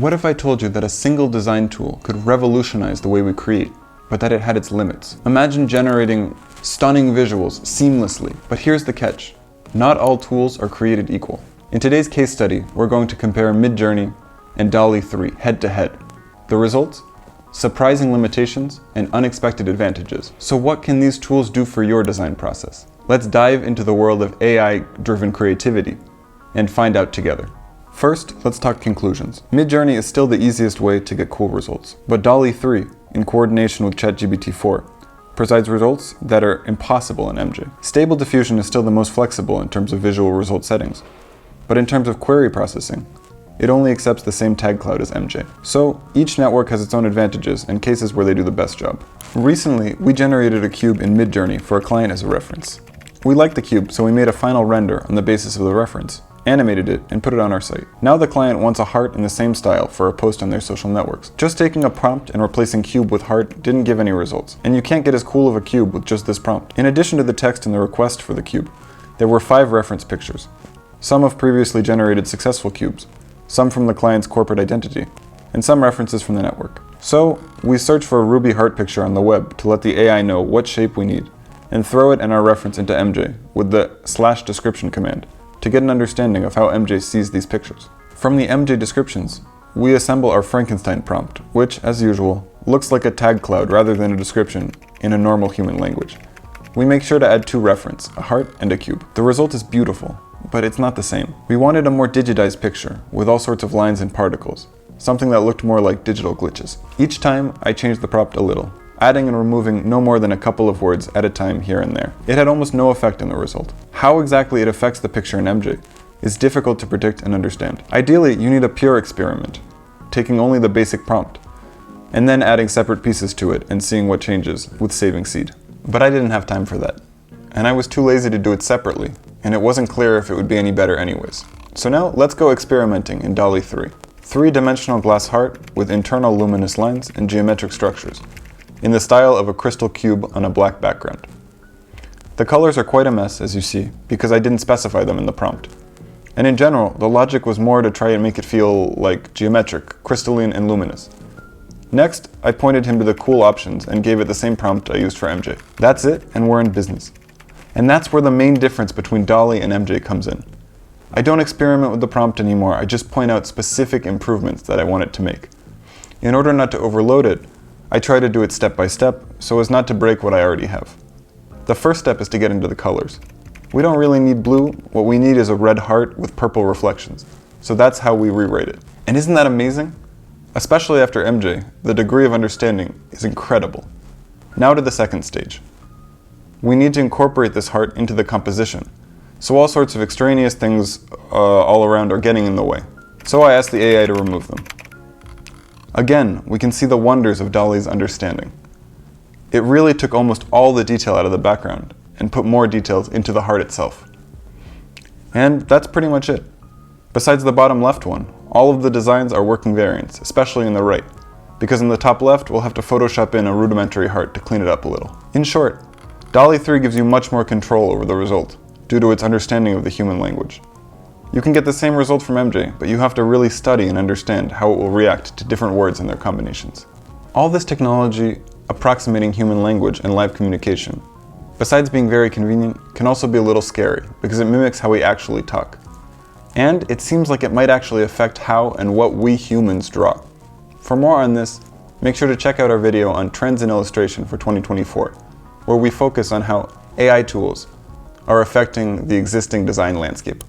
What if I told you that a single design tool could revolutionize the way we create, but that it had its limits? Imagine generating stunning visuals seamlessly, but here's the catch. Not all tools are created equal. In today's case study, we're going to compare Midjourney and DALL-E 3 head-to-head. The results? Surprising limitations and unexpected advantages. So what can these tools do for your design process? Let's dive into the world of AI-driven creativity and find out together. First, let's talk conclusions. Midjourney is still the easiest way to get cool results, but DALL-E 3, in coordination with ChatGPT 4, provides results that are impossible in MJ. Stable Diffusion is still the most flexible in terms of visual result settings, but in terms of query processing, it only accepts the same tag cloud as MJ. So each network has its own advantages and cases where they do the best job. Recently, we generated a cube in Midjourney for a client as a reference. We liked the cube, so we made a final render on the basis of the reference, animated it, and put it on our site. Now the client wants a heart in the same style for a post on their social networks. Just taking a prompt and replacing cube with heart didn't give any results, and you can't get as cool of a cube with just this prompt. In addition to the text and the request for the cube, there were 5 reference pictures. Some of previously generated successful cubes, some from the client's corporate identity, and some references from the network. So we search for a Ruby heart picture on the web to let the AI know what shape we need, and throw it and our reference into MJ with the /description command to get an understanding of how MJ sees these pictures. From the MJ descriptions, we assemble our Frankenstein prompt, which, as usual, looks like a tag cloud rather than a description in a normal human language. We make sure to add 2 references, a heart and a cube. The result is beautiful, but it's not the same. We wanted a more digitized picture with all sorts of lines and particles, something that looked more like digital glitches. Each time, I changed the prompt a little, adding and removing no more than a couple of words at a time here and there. It had almost no effect on the result. How exactly it affects the picture in MJ is difficult to predict and understand. Ideally, you need a pure experiment, taking only the basic prompt, and then adding separate pieces to it and seeing what changes with saving seed. But I didn't have time for that, and I was too lazy to do it separately, and it wasn't clear if it would be any better anyways. So now let's go experimenting in DALL-E 3. 3-dimensional glass heart with internal luminous lines and geometric structures, in the style of a crystal cube on a black background. The colors are quite a mess, as you see, because I didn't specify them in the prompt. And in general, the logic was more to try and make it feel like geometric, crystalline, and luminous. Next, I pointed him to the cool options and gave it the same prompt I used for MJ. That's it, and we're in business. And that's where the main difference between DALL-E and MJ comes in. I don't experiment with the prompt anymore, I just point out specific improvements that I want it to make. In order not to overload it, I try to do it step by step, so as not to break what I already have. The first step is to get into the colors. We don't really need blue, what we need is a red heart with purple reflections. So that's how we rewrite it. And isn't that amazing? Especially after MJ, the degree of understanding is incredible. Now to the second stage. We need to incorporate this heart into the composition, so all sorts of extraneous things all around are getting in the way. So I asked the AI to remove them. Again, we can see the wonders of DALL-E's understanding. It really took almost all the detail out of the background and put more details into the heart itself. And that's pretty much it. Besides the bottom left one, all of the designs are working variants, especially in the right, because in the top left we'll have to Photoshop in a rudimentary heart to clean it up a little. In short, DALL-E 3 gives you much more control over the result, due to its understanding of the human language. You can get the same result from MJ, but you have to really study and understand how it will react to different words and their combinations. All this technology approximating human language and live communication, besides being very convenient, can also be a little scary because it mimics how we actually talk. And it seems like it might actually affect how and what we humans draw. For more on this, make sure to check out our video on Trends in Illustration for 2024, where we focus on how AI tools are affecting the existing design landscape.